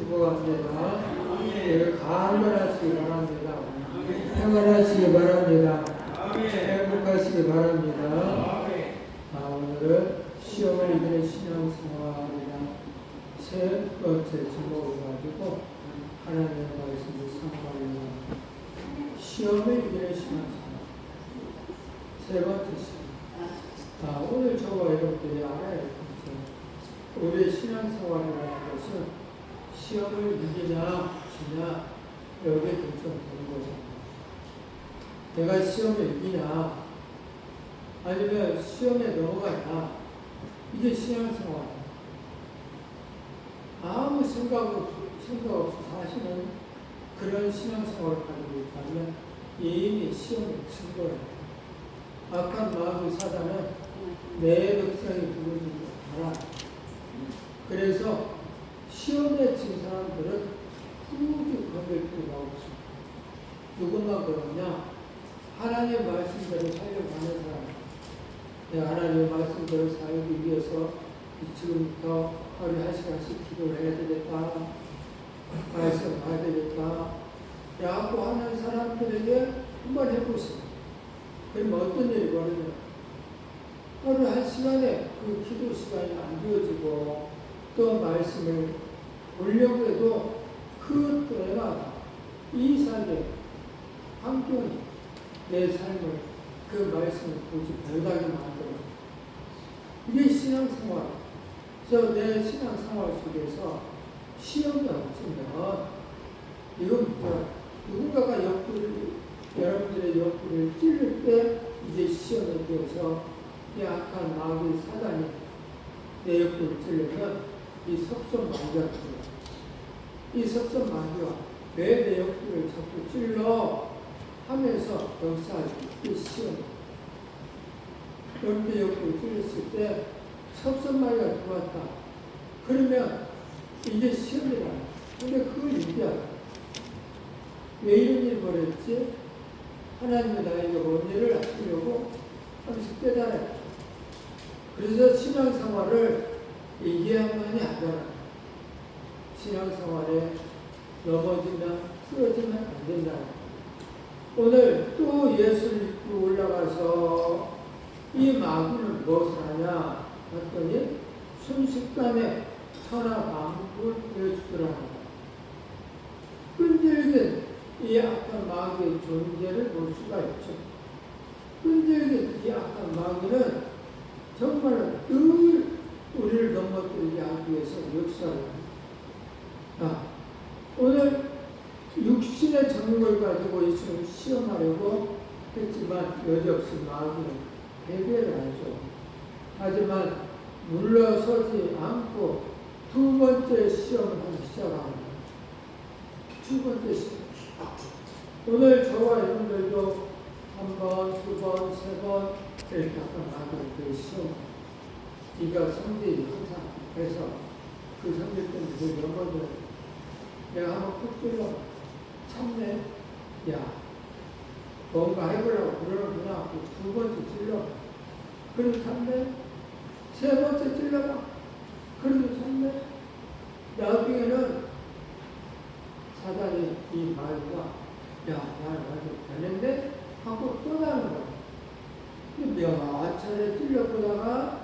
축복합니다. 강건하시기 바랍니다. 평안하시기 바랍니다. 행복하시기 바랍니다. 오늘은 시험을 이기는 신앙생활이나 세 번째 제목을 가지고 하나님의 말씀을 상고하려고 시험을 이기는 신앙생활 세 번째 시험. 오늘 저와 여러분들이 알아야 할 것은 우리의 신앙생활이라는 것은 시험을 이기냐 지냐 여기에 결정되는 거죠. 내가 시험을 이기냐 아니면 시험에 넘어가냐 이게 신앙생활이에요. 아무 생각 없이 사실은 그런 신앙생활을 가지고 있다면 이미 시험에 친 거예요. 악한 마음의 사단은 내 백성이 부르지 못하라. 그래서 시험에 친 사람들은 굳이 건들 필요가 없습니다. 누구만 그러냐? 하나님의 말씀대로 살려가는 사람. 하나님의 말씀대로 살기 위해서 지금부터 하루에 1시간씩 기도를 해야 되겠다. 말씀 봐야 되겠다. 라고 하는 사람들에게 한번 해보세요. 그러면 어떤 일이 벌어져요? 하루 1시간에 그 기도 시간이 안 되어지고 또 말씀을 보려고 해도 그 때마다 이 삶의 환경이 내 삶을 그 말씀을 보지 못하게 만들어요. 이게 신앙생활. 그래서 내 신앙생활 속에서 시험이 없으면 이건 누군가가 여러분들의 옆구리를 찔릴 때 이제 시험에 대해서 이 악한 마귀 사단이 내 옆구리를 찔르면 이 석선마귀가 들어요. 이 석선마귀가 왜 내 옆구리를 자꾸 찔러 하면서 역사하지 이 시험. 여러분의 옆구리를 찔렸을 때 석선마귀가 들어왔다. 그러면 이게 시험이다. 근데 그걸 얘기하라. 왜 이런 일이 벌어졌지? 하나님이 나에게 뭔 일을 하시려고 하면서 깨달아요. 그래서 신앙생활을 얘기하면이 안 되나. 신앙생활에 넘어지면 쓰러지면 안 된다. 오늘 또 예수를 믿고 올라가서 이 마귀는 무엇을 하냐 했더니 순식간에 천하만국을 보여주더라. 끈질긴 이 악한 마귀의 존재를 볼 수가 있죠. 끈질긴 이 악한 마귀는 정말 늘 우리를 넘어뜨리게 하기 위해서 역사를 합니다. 오늘 육신의 정욕을 가지고 예수를 시험하려고 했지만 여지없이 마귀는 패배를 하죠. 하지만 물러서지 않고 두 번째 시험을 하기 시작합니다. 두 번째 시험. 오늘 저와 여러분들도 한 번, 두 번, 세 번 이렇게 약간 마귀를 시험. 네가 성질이 항상 해서 그 성질 때문에 그 넘어져. 내가 한번 푹 찔러. 참네. 야, 뭔가 해보려고 그러는구나. 두 번째 찔러. 그리고 참네. 세 번째 찔러봐. 그리고 참네. 나중에는 사단이 이 마귀가 야, 나를 아주 변했네? 하고 떠나는 거야. 근데 몇 차례 찔려보다가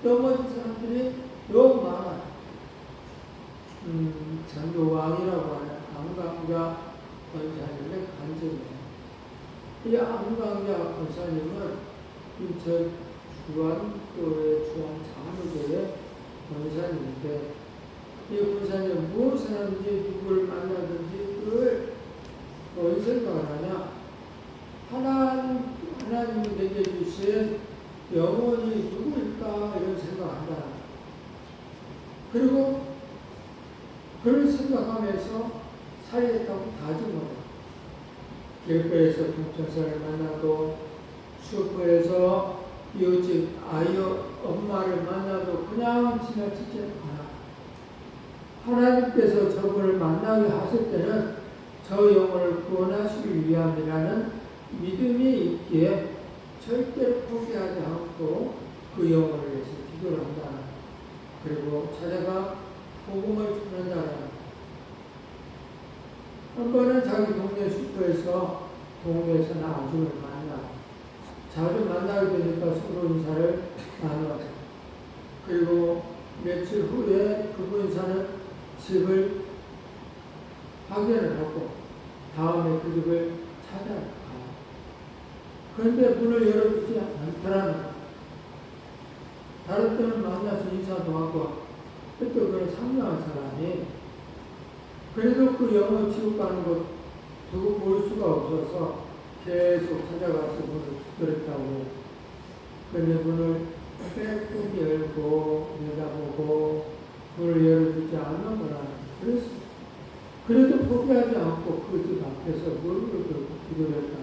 넘어진 사람들이 너무 많아. 장로왕이라고 하는 암강자 권사님의 간증이에요. 이 암강자 권사님은 인천 주안교회 주안장로교회 권사님인데 이 권사님은 무엇을 하든지 누구를 만나든지 그걸 뭔 생각을 하냐? 하나님이 내게 주신 영혼이 누구일까? 이런 생각을 한다. 그리고 그런 생각하면서 살겠다고 다짐하고 길거리에서 동천사를 만나도 슈퍼에서 이웃집 엄마를 만나도 그냥 지나치지 않아. 하나님께서 저분을 만나게 하실 때는 저 영혼을 구원하시기 위함이라는 믿음이 있기에 절대로 포기하지 않고 그 영혼을 위해서 기도를 한다. 그리고 찾아가 복음을 전한다. 한 번은 자기 동네 슈퍼에서 동네에서 아줌을 만나. 자주 만나게 되니까 서로 인사를 나눠. 그리고 며칠 후에 그분 사는 집을 확인을 하고 다음에 그 집을 찾아가요. 그런데 문을 열어주지 않더라는 거예요. 다른 때는 만나서 인사도 하고 또 그런 상냥한 사람이 그래도 그 영어 지옥 가는 것 두고 볼 수가 없어서 계속 찾아가서 문을 두드렸다고. 그런데 문을 빼꼼히 열고 내다보고 문을 열어주지 않는 거라 그랬어요. 그래도 포기하지 않고 그 집 앞에서 문을 들고 기도했다.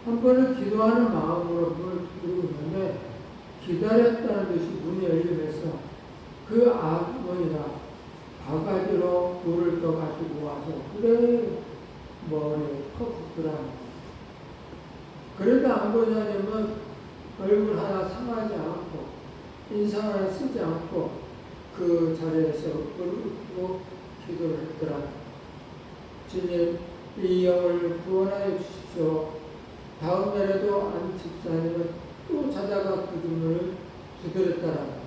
한 번은 기도하는 마음으로 문을 두드리고 있는데 기다렸다는 듯이 문이 열리면서 그 아주머니가 바가지로 물을 떠가지고 와서 그래 머리에 퍽 붓더라는 거예요. 그래도 아버지님은 얼굴 하나 상하지 않고 인상 하나 쓰지 않고 그 자리에서 꿇고 기도를 했더라. 주님, 이 영을 구원하여 주십시오. 다음 날에도 안 집사님은 또 찾아가 그 문을 두드렸더라.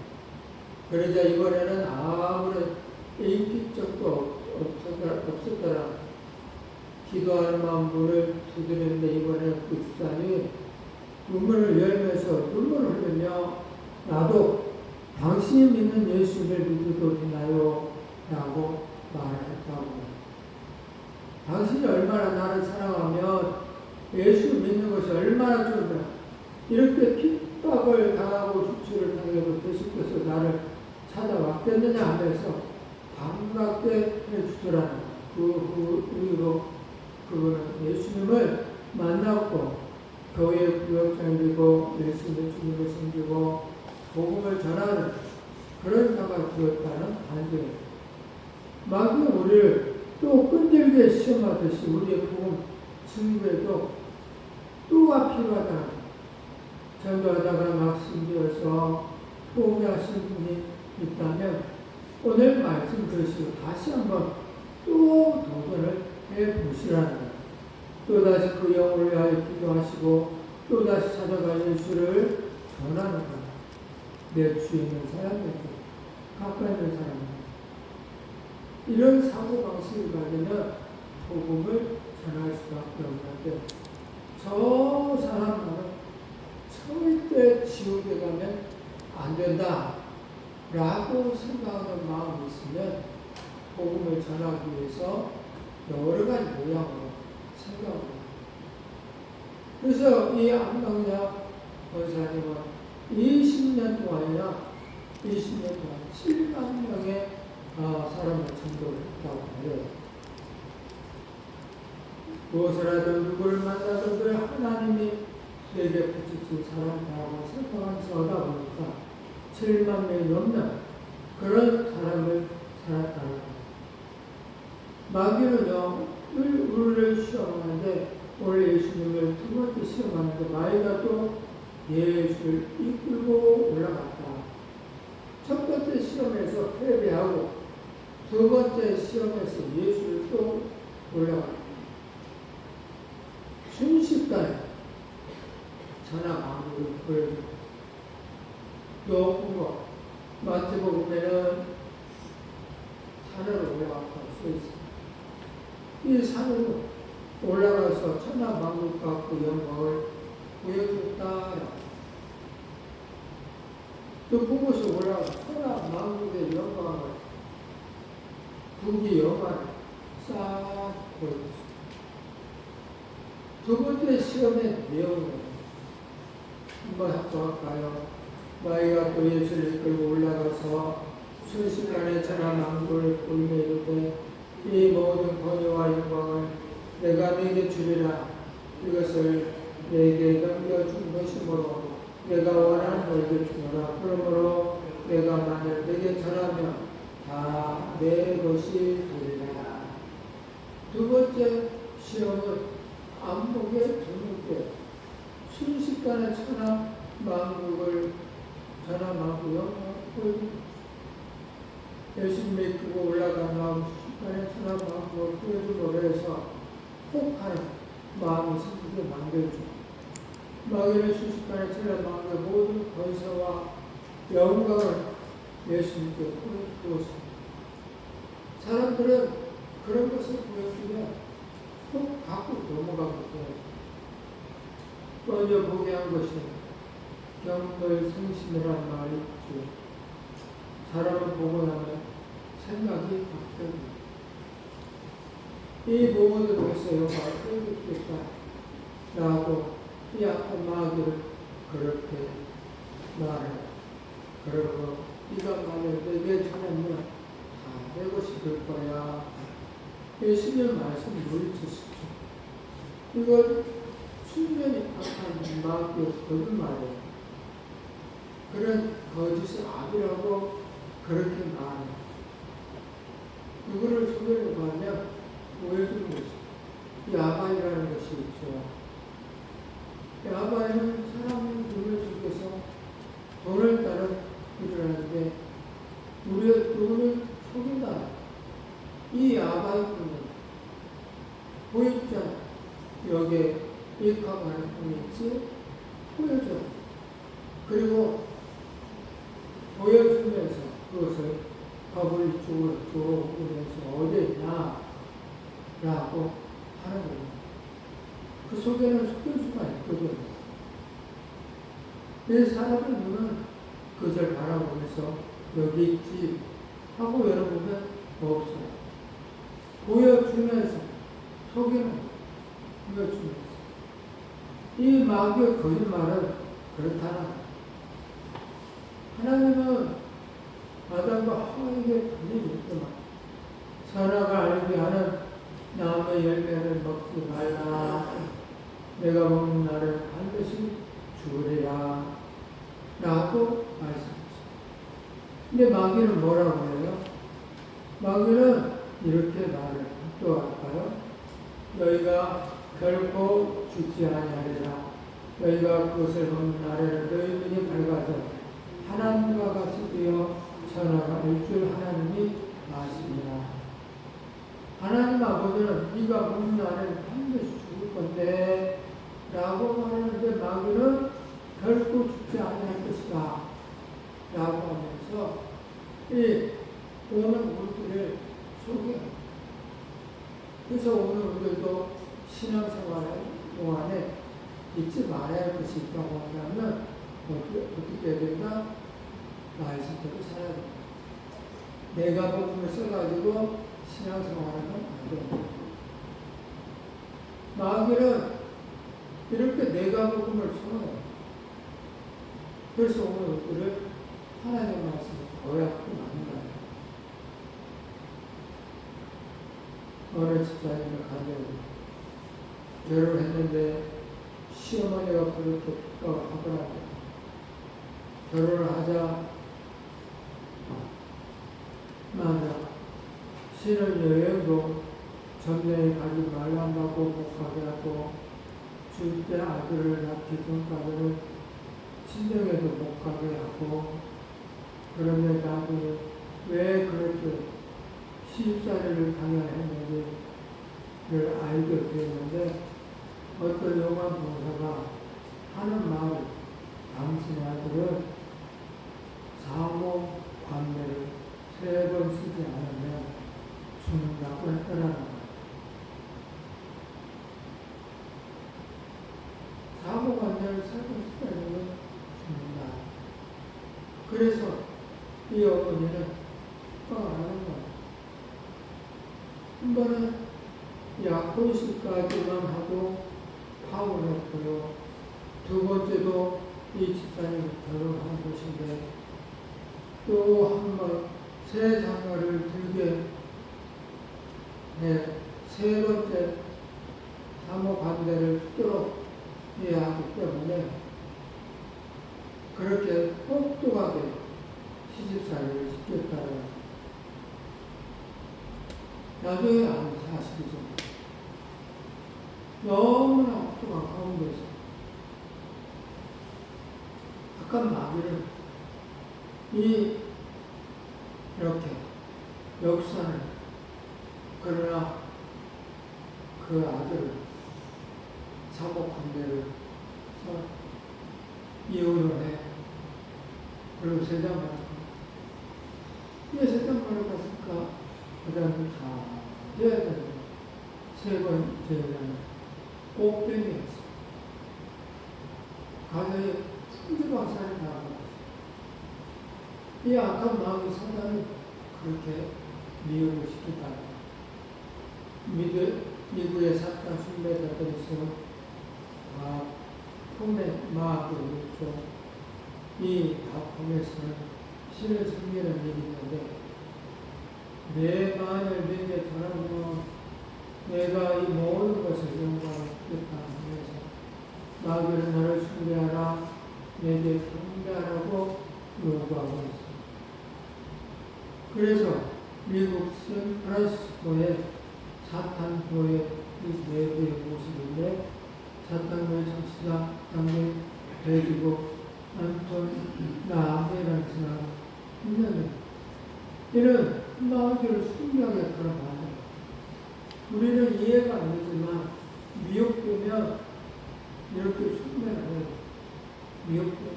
그러자 이번에는 아무런 인기적도 없었더라. 기도하는 마음 문을 두드렸는데 이번에 그 집사님이 문을 열면서 눈물을 흘리며 나도 당신이 믿는 예수를 믿어도 되나요? 라고 말했다고. 당신이 얼마나 나를 사랑하면 예수 믿는 것이 얼마나 좋으면 이렇게 핍박을 당하고 수치를 당해도 계속해서 나를 찾아왔겠느냐 하면서 반갑게 해주더라는 그 이후로 그분은 예수님을 만났고 교회 구역장이 되고 예수님의 주님을 섬기고 복음을 전하는 그런 자가 되었다는 반증입니다. 마귀 우리를 또 끈질게 시험하듯이 우리의 복음 증거에도 또가 필요하다. 전도하다가 막 심지어서 포기하신 분이 있다면 오늘 말씀 들으시고 다시 한번 또 도전을 해보시라는 거예요. 또다시 그 영혼을 위하여 기도하시고 또다시 찾아가 예수를 전하는 거예요. 내 주에 있는 사람에게 가까이 있는 사람에게 이런 사고방식을 가지면 복음을 전할 수밖에 없는데 저 사람은 절대 지옥에 가면 안 된다 라고 생각하는 마음이 있으면 복음을 전하기 위해서 여러 가지 모양으로 생각합니다. 그래서 이 안강약 권사님은 20년 동안이나 20년 동안 7만 명의 사람을 전도를 했다고 해요. 무엇을 하든 누구를 만나든 늘 하나님이 내게 붙이신 사람이라고 생각하면서 하다 보니까 7만 명이 넘는 그런 사람을 살았다는 거예요. 마귀는요, 늘 우리를 시험하는데 오늘 예수님을 두 번째 시험하는데 마귀가 또 예수를 이끌고 올라갔다. 첫 번째 시험에서 패배하고 두 번째 시험에서 예수를 또 올라갔다. 순식간에 전화 방법을 보여주고 높은 거 마태복음에는 산으로 올라갔다고 써있습니다. 이 산으로 올라가서 천하만국과 그 영광을 보여줬다. 높은 곳에 올라가서 천하만국의 영광을 국이 영광을 싹 보여줬습니다. 두 번째 시험의 내용은 한번 합독할까요? 마귀가 또 예수를 이끌고 올라가서 순식간에 천하만국을 보이며 이르되 이 모든 권위와 영광을 내가 네게 주리라. 이것을 내게 넘겨준 것이므로 내가 원하는 너에게 주노라. 그러므로 내가 만일 내게 전하면 다 내 것이 되리라. 두 번째 시험은 안목의 전문대 순식간에 천하만국을 천하만국 영광을 보여줍니다. 예수님이 이끌고 올라간 다음 순식간에 천하만국을 보여준 거래요. 마음이 슬프게 만들죠. 마귀는 순식간에 천하 만국의 모든 권세와 영광을 예수님께 보여주었습니다. 사람들은 그런 것을 보여주면 꼭 갖고 넘어가거든요. 먼저 보게 한 것이 경물성심이란 말이 있죠. 사람을 보고 나면 생각이 바뀌어요. 이 모든 것에 영광을 빼주겠다 라고 이 악한 마귀를 그렇게 말해. 그리고 네가 만약 내게 전하면 다 내 것이 될 거야. 예수님의 말씀 물리쳤죠. 이건 순전히 악한 마귀의 거짓말이에요. 그런 거짓의 압이라고 그렇게 말해요. 누구를 소개하려고 하면 보여주는 것이 야바이라는 것이 있죠. 야바이는 사람의 눈을 속여서 돈을 따른 일을 하는데 우리의 눈을 속인다. 이 야바이꾼은 보여주잖아. 여기에 입학하는 분이 있지? 보여줘. 그리고 보여주면서 그것을 법을 이쪽으로 오면서 어디 있냐? 라고 하는 거예요. 그 속에는 속여수가 있거든. 내 사람의 눈은 그것을 바라보면서 여기 있지 하고 열어보면 없어요. 보여주면서 속에는 보여주면서 이 마귀의 거짓말은 그렇다는 하나님은 아담과 하와에게 분명히 선악을 알게 하는 나무의 열매를 먹지 말라. 내가 먹는 날은 반드시 죽으리라. 라고 말씀하셨어요. 근데 마귀는 뭐라고 해요? 마귀는 이렇게 말을 또 할까요? 너희가 결코 죽지 아니하리라. 너희가 그것을 먹는 날에는 너희 눈이 밝아져 하나님과 같이 되어 선악을 알 줄 하나님이 아시리라. 하나님 아버지는 네가 먹는 날에는 반드시 죽을 건데 라고 말하는데 마귀는 결코 죽지 아니할 것이다 라고 하면서 이 오늘 우리들을 소개합니다. 그래서 오늘 우리도 신앙생활 동안에 잊지 말아야 할 것이 있다고 한다면 어떻게 해야 된다? 말씀대로 살아야 된다. 내가 복음을 써가지고 신앙생활하면 안 된다. 마귀는 이렇게 내가 복음을 써요. 그래서 오늘 우리를 하나님의 말씀을 어렵고 만나요. 어느 집사님을 가져요. 결혼했는데 시어머니가 그렇게 부탁을 하더라고요. 결혼을 하자 맞아. 신혼여행도 전쟁에 가지 말란다고 못 가게 하고 둘째 아들을 낳기 전까지는 친정에도 못 가게 하고 그런데 나중에 왜 그렇게 시집살이를 당해야 했는지를 알게 되었는데 어떤 요한 봉사가 하는 말이 당신의 아들은 사모 관계를 3번 쓰지 않으면 죽는다고 했더라는 거예요. 사모 관계를 3번 쓰지 않으면 죽는다. 그래서 이 어머니는 축가를 하는 거예요. 한 번은 약혼식까지만 하고 파혼을 했고요. 두 번째도 이 집사님이 결혼한 곳인데 또 한 번 새 장가를 들게 해 세 번째 사모 관대를 뚫어야 하기 때문에 그렇게 똑똑하게 시집살이를 시켰다는 나중에 아는 사실이죠. 너무나 똑똑한 가운데서 악한 마귀는 이렇게 역사는 그러나 그 아들을 사고 관계를 이혼을 해. 그리고 세상 바로 왜 세상 바로 갔을까? 그 다음에 다 돼야 되는 세 번째는 꽃뱀이었어. 가정에 풍지박산을 당하고 이 악한 마음이 사단을 그렇게 미혹을 시키다. 미국의 사탄 숭배자들에서 폼의 마악을 읽죠. 이 폼에서는 신을 섬기는 일이 있는데 내 마음을 내게 전하며 내가 이 모든 것을 영광을 듣겠다 하면서 마귀를 나를 숭배하라 내게 경배하라고 요구하고 있습니다. 그래서 미국 샌프란시스코의 사탄 교회 이 내부의 모습인데 사탄 교회 장시자 당일 돼지고 안톤 나아베라는 사람 있는데 이는 마귀를 숭배하게 그런 말이에요. 우리는 이해가 안 되지만 미혹되면 이렇게 숭배를 해요. 미혹되면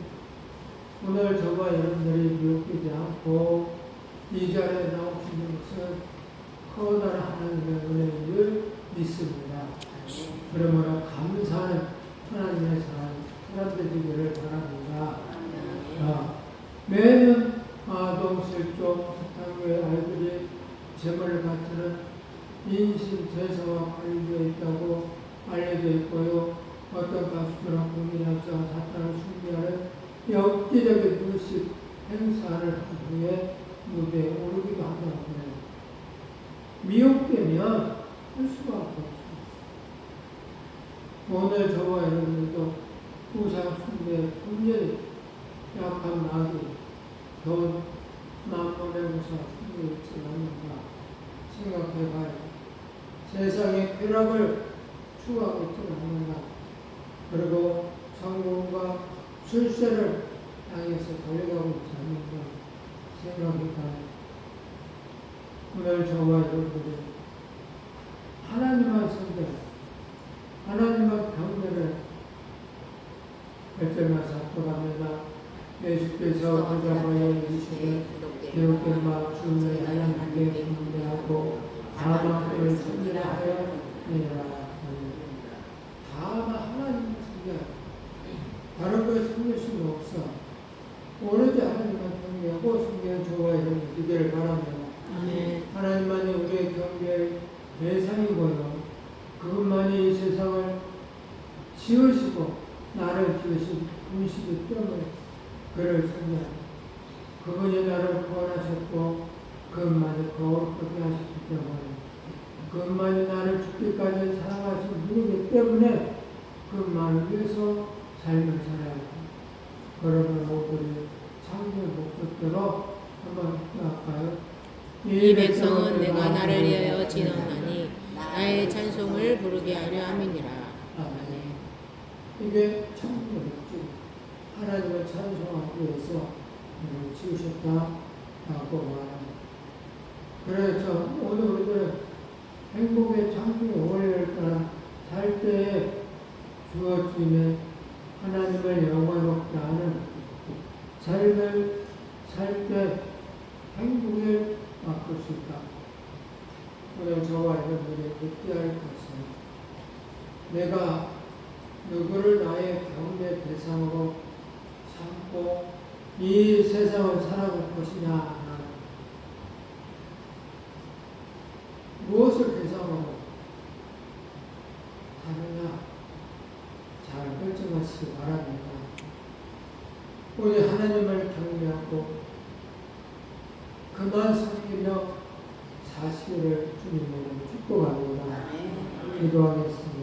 오늘 저와 여러분들이 미혹되지 않고 이 자리에 나오시는 것은 커다란 하나님의 은혜를 믿습니다. 그러므로 감사하는 하나님의 사람들 되기를 바랍니다. 매년 아동실종 사탕교회 아이들이 재물을 바치는 인신 제사와 관련되어 있다고 알려져 있고요. 어떤 가수들은 공인하서 사탄을 숭배하는 엽기적인 물식 행사를 한 후에 무대에 오르기도 한다고 해요. 미혹되면 할 수가 없습니다. 오늘 저와 여러분들도 우상 숭배, 분열이 약한 마귀, 돈, 만mon의 우상 숭배에 있지 않는가 생각해 봐야 돼. 세상의 쾌락을 추구하고 있지 않는가. 그리고 성공과 출세를 향해서 달려가고 있지 않는가 생각해 봐야 돼. 오늘 저와 여러분들이 하나님만 선대, 하나님만 경배를 결정만 잡고갑니다. 예수께서 하자마야 이르시되 기록된 바 주의 하나님께 경배하고 다만 그를 섬기하여 내라. 다만 하나님만 섬겨. 다른 것에 섬길 수는 없어. 오로지 하나님만 경배하고 섬기는 저와 여러분들 되기를 바랍니다. 하나님만이 우리의 경배의 대상이고요. 그분만이 이 세상을 지으시고 나를 지으신 분이시기 때문에 그를 섬겨합니다. 그분이 나를 구원하셨고 그분만이 거룩하게 하셨기 때문에 그분만이 나를 죽기까지 사랑하신 분이기 때문에 그분만을 위해서 삶을 살아야 합니다. 그러면 우리 창조의 목적대로 한번 할까요? 이 백성은 내가 나를 위하여 지었나니 나의 찬송을 부르게 하려 함이니라. 아멘. 이게 창조의 목적. 하나님을 찬송하기 위해서 우리를 지으셨다라고 말합니다. 그래서 오늘 우리들은 행복의 창조의 원리를 따라 살 때에 주어짐에 하나님을 영광롭게 하는 삶을 살 때 행복을 바꿀 수 있다. 오늘 저와 여러분들이 믿게 할 것은 내가 누구를 나의 경배 대상으로 삼고 이 세상을 살아갈 것이냐, 무엇을 대상으로 사느냐 잘 결정하시기 바랍니다. 우리 하나님을 경배하고 그만 섬기며 사시기를 주님으로 축복합니다. 기도하겠습니다.